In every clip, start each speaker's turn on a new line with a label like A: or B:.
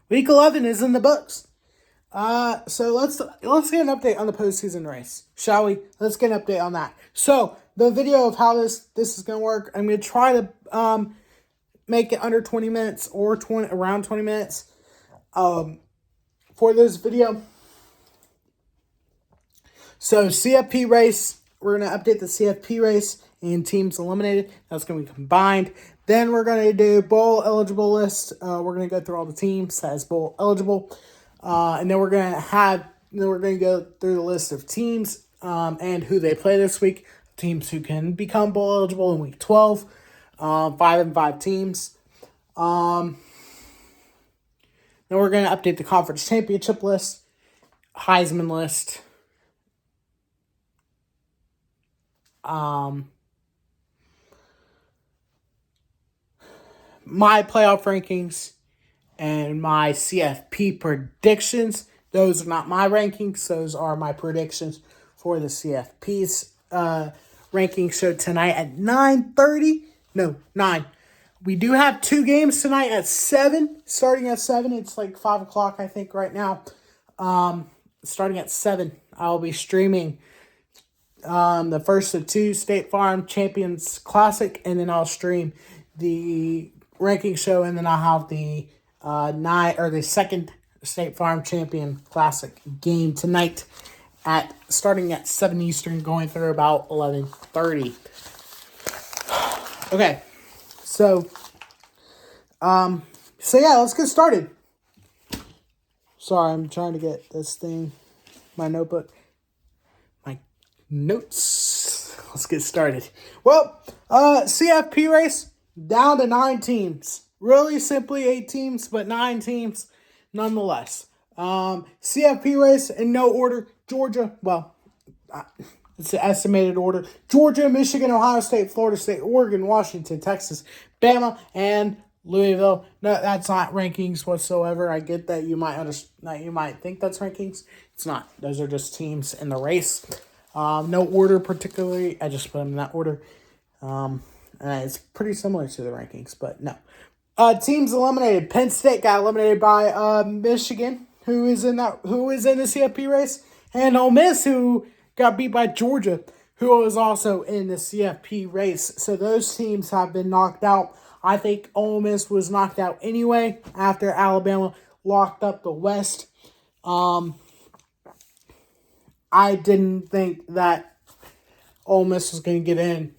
A: Week 11 is in the books. So let's get an update on the postseason race, shall we? Let's get an update on that. So the video of how this is gonna work, I'm gonna try to make it under 20 minutes or around 20 minutes for this video. So CFP race, we're gonna update the CFP race and teams eliminated. That's gonna be combined. Then we're gonna do bowl eligible list. We're gonna go through all the teams that is bowl eligible. And then we're gonna go through the list of teams and who they play this week. Teams who can become bowl eligible in week 12. 5-5 teams. Then we're gonna update the conference championship list, Heisman list. My playoff rankings and my CFP predictions. Those are not my rankings. Those are my predictions for the CFP's ranking show tonight at 9:30. No, 9. We do have 2 games tonight at 7. Starting at 7. It's like 5 o'clock, I think, right now. Starting at 7, I'll be streaming the first of 2 State Farm Champions Classic, and then I'll stream the ranking show, and then I'll have the the second State Farm Champion Classic game tonight starting at 7 Eastern, going through about 11:30. Okay, so yeah, let's get started. Sorry, I'm trying to get this thing, my notebook, my notes. Let's get started. Well, CFP race down to 9 teams. Really simply 8 teams, but 9 teams nonetheless. CFP race in no order. Georgia, it's the estimated order. Georgia, Michigan, Ohio State, Florida State, Oregon, Washington, Texas, Bama, and Louisville. No, that's not rankings whatsoever. I get that you might think that's rankings. It's not. Those are just teams in the race. No order particularly. I just put them in that order. And it's pretty similar to the rankings, but no. Teams eliminated. Penn State got eliminated by Michigan, who is in the CFP race, and Ole Miss, who got beat by Georgia, who was also in the CFP race. So those teams have been knocked out. I think Ole Miss was knocked out anyway after Alabama locked up the West. I didn't think that Ole Miss was going to get in.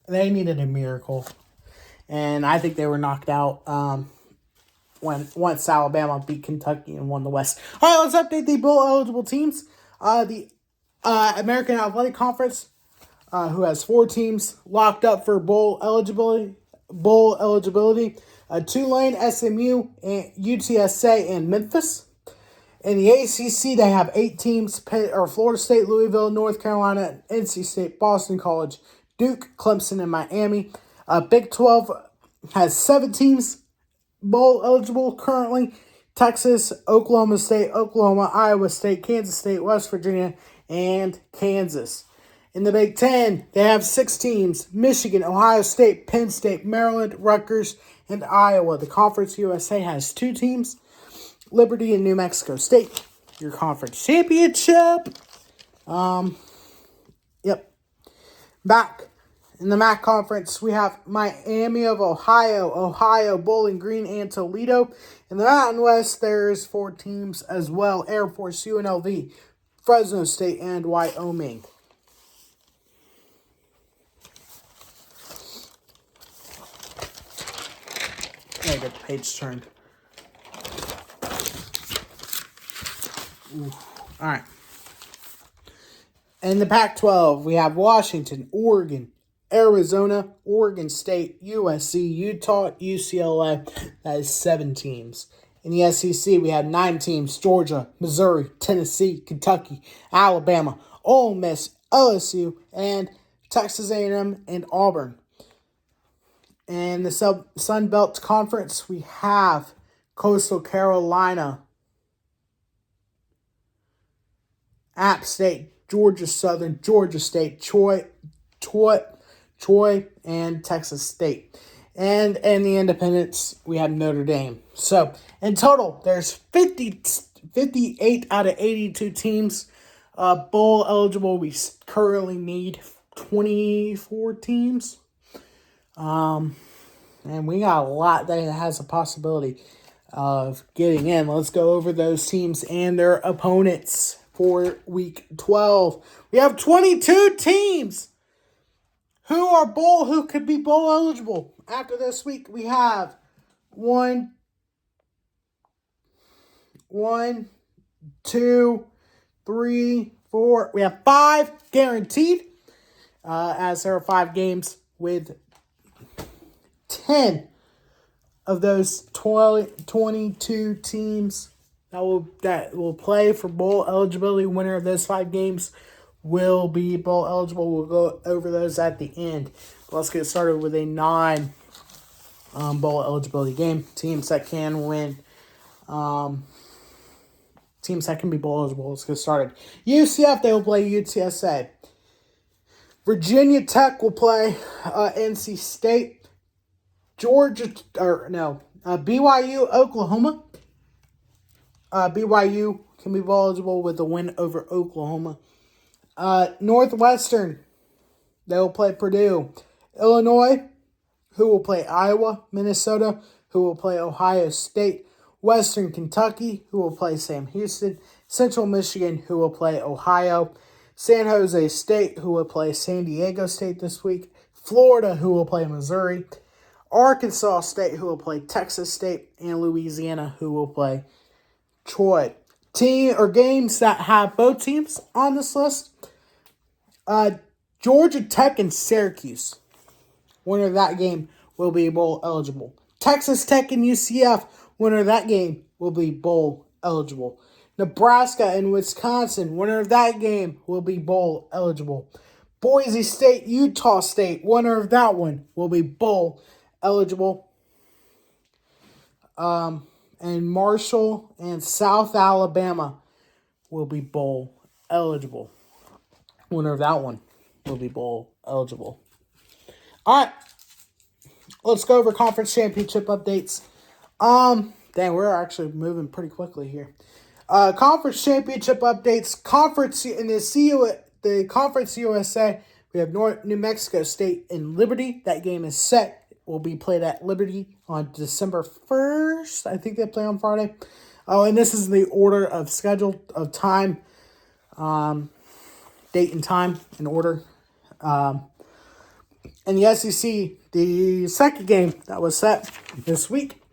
A: They needed a miracle. And I think they were knocked out once Alabama beat Kentucky and won the West. All right, let's update the bowl eligible teams. The American Athletic Conference, who has 4 teams locked up for bowl eligibility. Tulane, SMU, and UTSA, and Memphis. In the ACC, they have 8 teams: Florida State, Louisville, North Carolina, NC State, Boston College, Duke, Clemson, and Miami. Big 12 has 7 teams bowl eligible currently: Texas, Oklahoma State, Oklahoma, Iowa State, Kansas State, West Virginia, and Kansas. In the Big 10, they have 6 teams: Michigan, Ohio State, Penn State, Maryland, Rutgers, and Iowa. The Conference USA has 2 teams: Liberty and New Mexico State. Your conference championship. Back in the MAC Conference, we have Miami of Ohio, Bowling Green, and Toledo. In the Mountain West, there's 4 teams as well: Air Force, UNLV, Fresno State, and Wyoming. I got the page turned. Ooh. All right. In the Pac-12, we have Washington, Oregon, Arizona, Oregon State, USC, Utah, UCLA. That is 7 teams. In the SEC, we have 9 teams: Georgia, Missouri, Tennessee, Kentucky, Alabama, Ole Miss, LSU, and Texas A&M and Auburn. In the Sun Belt Conference, we have Coastal Carolina, App State, Georgia Southern, Georgia State, Troy, and Texas State. And in the independents, we have Notre Dame. So, in total, there's 58 out of 82 teams bowl eligible. We currently need 24 teams. And we got a lot that has a possibility of getting in. Let's go over those teams and their opponents for week 12. We have 22 teams who could be bowl eligible. After this week, we have one, two, three, four. We have 5 guaranteed, as there are 5 games with 10 of those 22 teams that will play for bowl eligibility. Winner of those 5 games will be bowl eligible. We'll go over those at the end. Let's get started with a non bowl eligibility game. Teams that can win. Teams that can be bowl eligible. Let's get started. UCF, they will play UTSA. Virginia Tech will play NC State. BYU, Oklahoma. BYU can be bowl eligible with a win over Oklahoma. Northwestern, they will play Purdue. Illinois, who will play Iowa. Minnesota, who will play Ohio State. Western Kentucky, who will play Sam Houston. Central Michigan, who will play Ohio. San Jose State, who will play San Diego State this week. Florida, who will play Missouri. Arkansas State, who will play Texas State. And Louisiana, who will play Troy. Games that have both teams on this list. Georgia Tech and Syracuse. Winner of that game will be bowl eligible. Texas Tech and UCF. Winner of that game will be bowl eligible. Nebraska and Wisconsin. Winner of that game will be bowl eligible. Boise State, Utah State. Winner of that one will be bowl eligible. And Marshall and South Alabama will be bowl eligible. Winner of that one will be bowl eligible. All right. Let's go over conference championship updates. We're actually moving pretty quickly here. Conference championship updates. Conference in the Conference USA, we have New Mexico State and Liberty. That game is set. It will be played at Liberty on December 1st. I think they play on Friday. Oh, and this is the order of schedule of time, date and time in order. In the SEC, the second game that was set this week,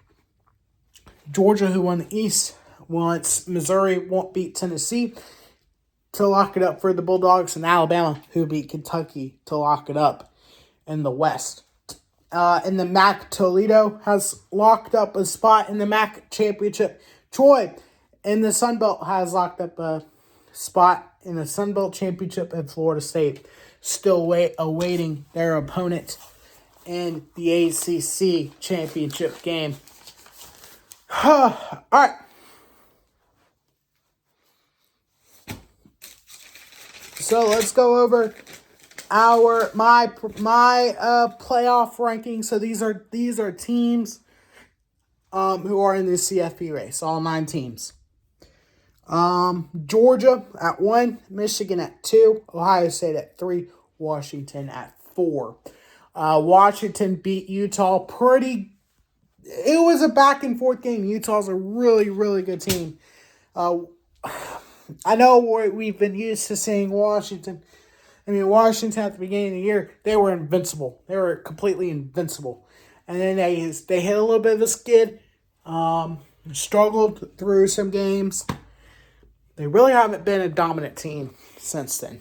A: Georgia, who won the East, wants Missouri won't beat Tennessee to lock it up for the Bulldogs, and Alabama, who beat Kentucky to lock it up in the West. In the MAC, Toledo has locked up a spot in the MAC championship. Troy in the Sun Belt has locked up a spot in the Sun Belt championship, and Florida State still awaiting their opponent in the ACC championship game. All right. So let's go over my playoff rankings. So these are teams who are in the CFP race. All 9 teams. Georgia at 1, Michigan at 2, Ohio State at 3, Washington at 4. Washington beat Utah it was a back and forth game. Utah's a really, really good team. I know we've been used to seeing Washington. Washington at the beginning of the year, they were invincible. They were completely invincible. And then they hit a little bit of a skid, struggled through some games. They really haven't been a dominant team since then.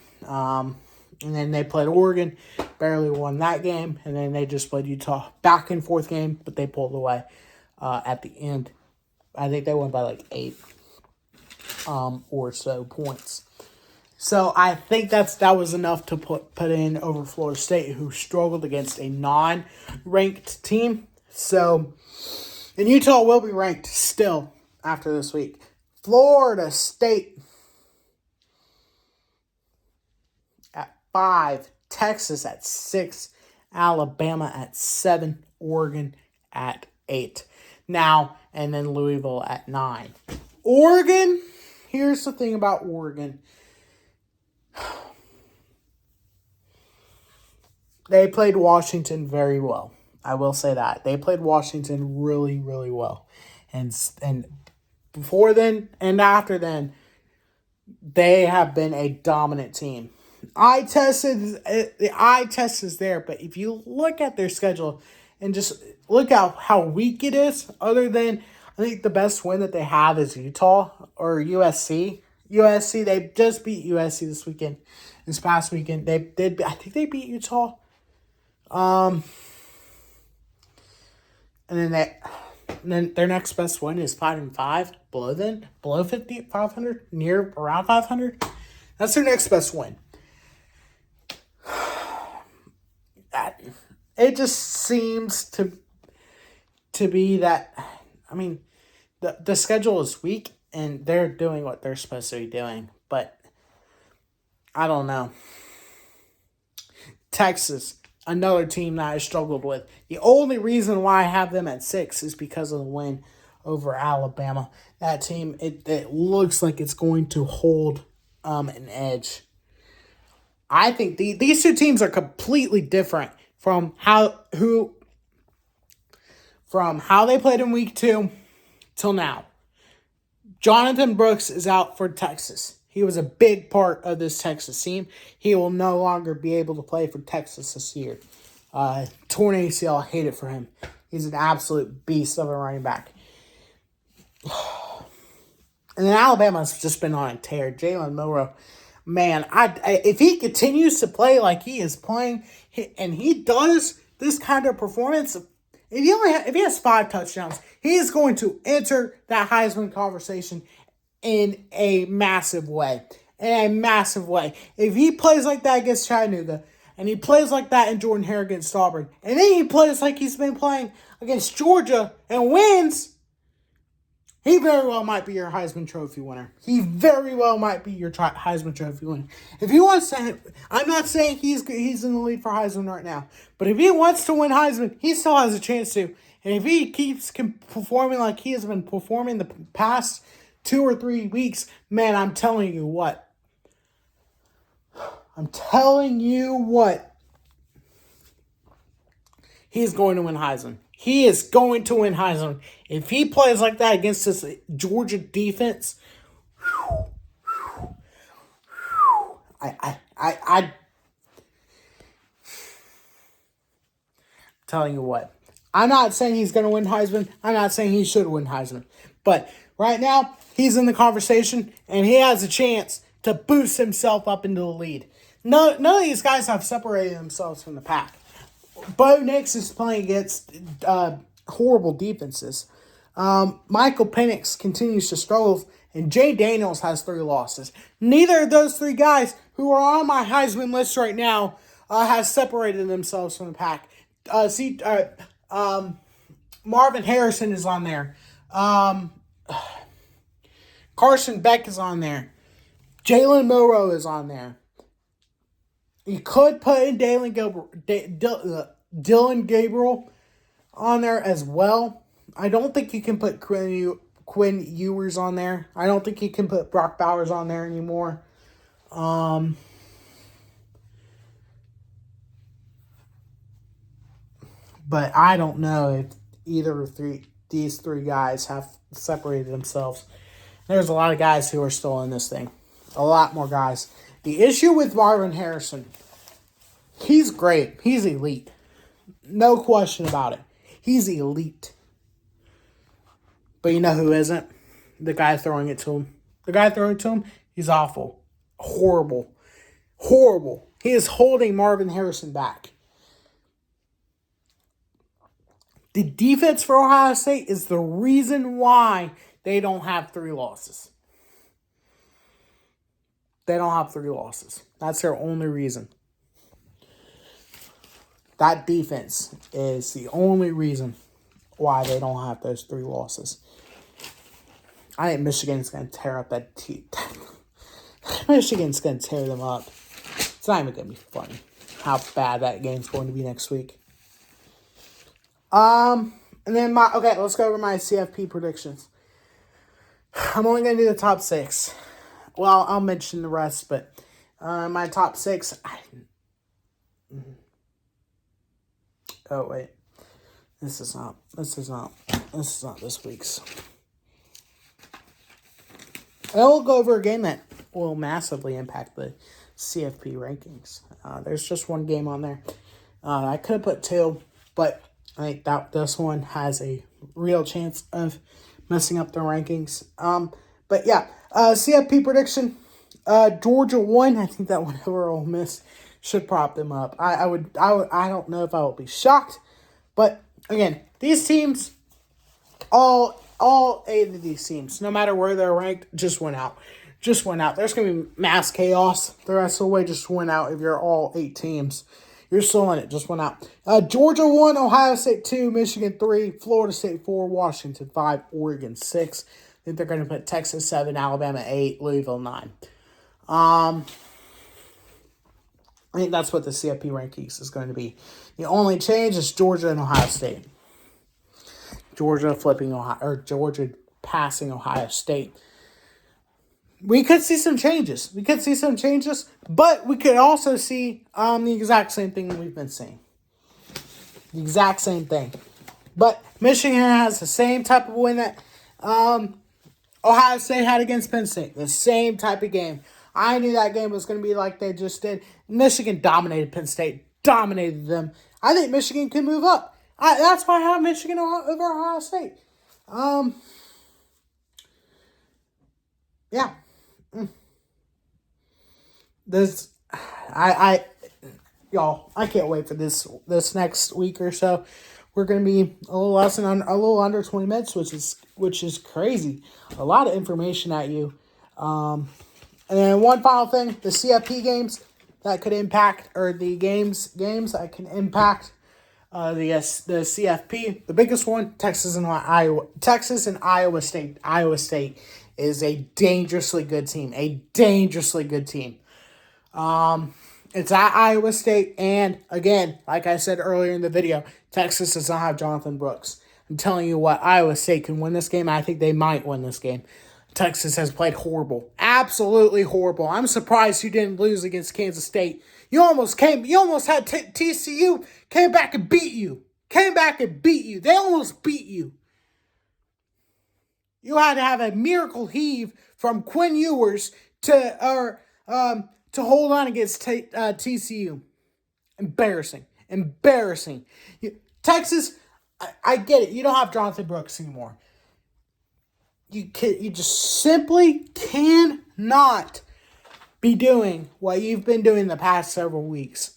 A: And then they played Oregon, barely won that game. And then they just played Utah, back and forth game, but they pulled away at the end. I think they won by like 8 or so points. So I think that was enough to put in over Florida State, who struggled against a non-ranked team. So, and Utah will be ranked still after this week. Florida State at 5, Texas at 6, Alabama at 7, Oregon at 8. Now, and then Louisville at 9. Oregon, here's the thing about Oregon. They played Washington very well. I will say that. They played Washington really, really well. And before then and after then, they have been a dominant team. The eye test is there, but if you look at their schedule and just look at how weak it is, other than I think the best win that they have is Utah or USC. USC, they just beat USC this past weekend. I think they beat Utah. And then their next best win is 5-5. Below 500, near around 500. That's their next best win. It just seems to be that. I mean, the schedule is weak and they're doing what they're supposed to be doing, but I don't know. Texas, another team that I struggled with. The only reason why I have them at 6 is because of the win over Alabama. That team, it looks like it's going to hold an edge. I think these two teams are completely different from how they played in week 2 till now. Jonathan Brooks is out for Texas. He was a big part of this Texas team. He will no longer be able to play for Texas this year. Torn ACL, I hate it for him. He's an absolute beast of a running back. And then Alabama's just been on a tear. Jalen Milroe, man, if he continues to play like he is playing, and he does this kind of performance, if he has 5 touchdowns, he is going to enter that Heisman conversation in a massive way. If he plays like that against Chattanooga, and he plays like that in Jordan Hare against Auburn, and then he plays like he's been playing against Georgia and wins, he very well might be your Heisman Trophy winner. He very well might be your Heisman Trophy winner. If he wants to, I'm not saying he's in the lead for Heisman right now, but if he wants to win Heisman, he still has a chance to. And if he keeps performing like he has been performing the past 2 or 3 weeks, man, I'm telling you what. He's going to win Heisman. He is going to win Heisman. If he plays like that against this Georgia defense, I'm telling you what. I'm not saying he's going to win Heisman. I'm not saying he should win Heisman. But right now, he's in the conversation, and he has a chance to boost himself up into the lead. None of these guys have separated themselves from the pack. Bo Nix is playing against horrible defenses. Michael Penix continues to struggle, and Jay Daniels has 3 losses. Neither of those 3 guys who are on my Heisman list right now has separated themselves from the pack. Marvin Harrison is on there. Carson Beck is on there. Jalen Milroe is on there. You could put in Dylan Gabriel on there as well. I don't think you can put Quinn Ewers on there. I don't think you can put Brock Bowers on there anymore. But I don't know if either of these 3 guys have separated themselves. There's a lot of guys who are still in this thing. A lot more guys. The issue with Marvin Harrison, he's great. He's elite. No question about it. He's elite. But you know who isn't? The guy throwing it to him. The guy throwing it to him, he's awful. Horrible. Horrible. He is holding Marvin Harrison back. The defense for Ohio State is the reason why they don't have 3 losses. They don't have 3 losses. That's their only reason. That defense is the only reason why they don't have those 3 losses. I think Michigan's going to tear up that team. Michigan's going to tear them up. It's not even going to be funny how bad that game's going to be next week. And then let's go over my CFP predictions. I'm only going to do the top 6. Well, I'll mention the rest, but my top 6. Oh, wait. This is not this week's. I'll go over a game that will massively impact the CFP rankings. There's just one game on there. I could have put 2, but I think that this one has a real chance of messing up the rankings. But yeah, CFP prediction, Georgia 1. I think that one over Ole Miss should prop them up. I don't know if I will be shocked, but again, these teams, all 8 of these teams, no matter where they're ranked, just went out. There's going to be mass chaos the rest of the way. Just went out if you're all 8 teams. You're still in it. Just went out. Georgia 1, Ohio State 2, Michigan 3, Florida State 4, Washington 5, Oregon 6. I think they're going to put Texas 7, Alabama 8, Louisville 9. I think that's what the CFP rankings is going to be. The only change is Georgia and Ohio State. Georgia passing Ohio State. We could see some changes. But we could also see the exact same thing we've been seeing. The exact same thing. But Michigan has the same type of win that Ohio State had against Penn State. The same type of game. I knew that game was going to be like they just did. Michigan dominated Penn State. Dominated them. I think Michigan can move up. That's why I have Michigan over Ohio State. Yeah. Y'all, I can't wait for this next week or so. We're gonna be a little under 20 minutes, which is crazy. A lot of information at you. And then one final thing: the CFP games that could impact, or the games that can impact the CFP. The biggest one: Texas and Iowa State. Iowa State is a dangerously good team. It's at Iowa State, and again, like I said earlier in the video, Texas does not have Jonathan Brooks. I'm telling you what, Iowa State can win this game. I think they might win this game. Texas has played horrible. Absolutely horrible. I'm surprised you didn't lose against Kansas State. You almost had TCU came back and beat you. They almost beat you. You had to have a miracle heave from Quinn Ewers to hold on against TCU. Embarrassing. Texas, I get it. You don't have Jonathan Brooks anymore. You just simply cannot be doing what you've been doing the past several weeks.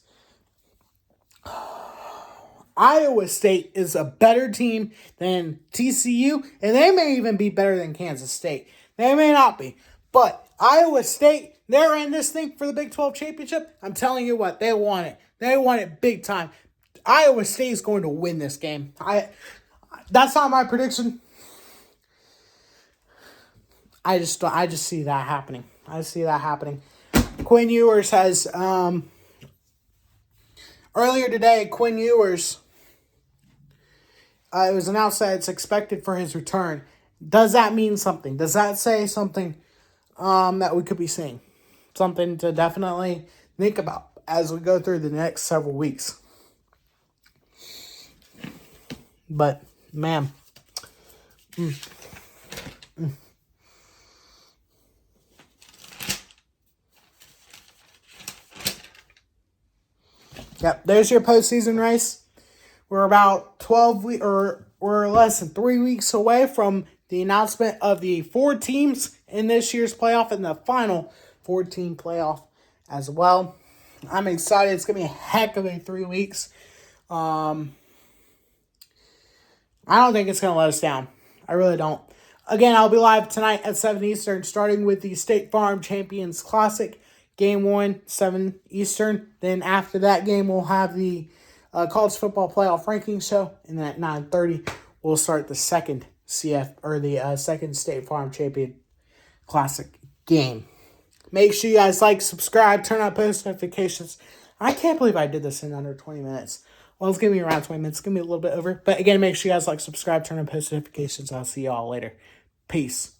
A: Iowa State is a better team than TCU, and they may even be better than Kansas State. They may not be. But Iowa State, they're in this thing for the Big 12 championship. I'm telling you what, they want it. They want it big time. Iowa State is going to win this game. That's not my prediction. I just see that happening. Quinn Ewers has earlier today. Quinn Ewers, it was announced that it's expected for his return. Does that mean something? Does that say something that we could be seeing? Something to definitely think about as we go through the next several weeks. But man. Yep, there's your postseason race. We're about 12 weeks, or we're less than 3 weeks away from the announcement of the 4 teams in this year's playoff and the final 4-team playoff as well. I'm excited. It's going to be a heck of a 3 weeks. I don't think it's going to let us down. I really don't. Again, I'll be live tonight at 7 Eastern, starting with the State Farm Champions Classic. Game 1, 7 Eastern. Then after that game, we'll have the College Football Playoff Rankings show. And then at 9:30, we'll start the second second State Farm Champion Classic game. Make sure you guys like, subscribe, turn on post notifications. I can't believe I did this in under 20 minutes. Well, it's going to be around 20 minutes. It's going to be a little bit over. But again, make sure you guys like, subscribe, turn on post notifications. I'll see y'all later. Peace.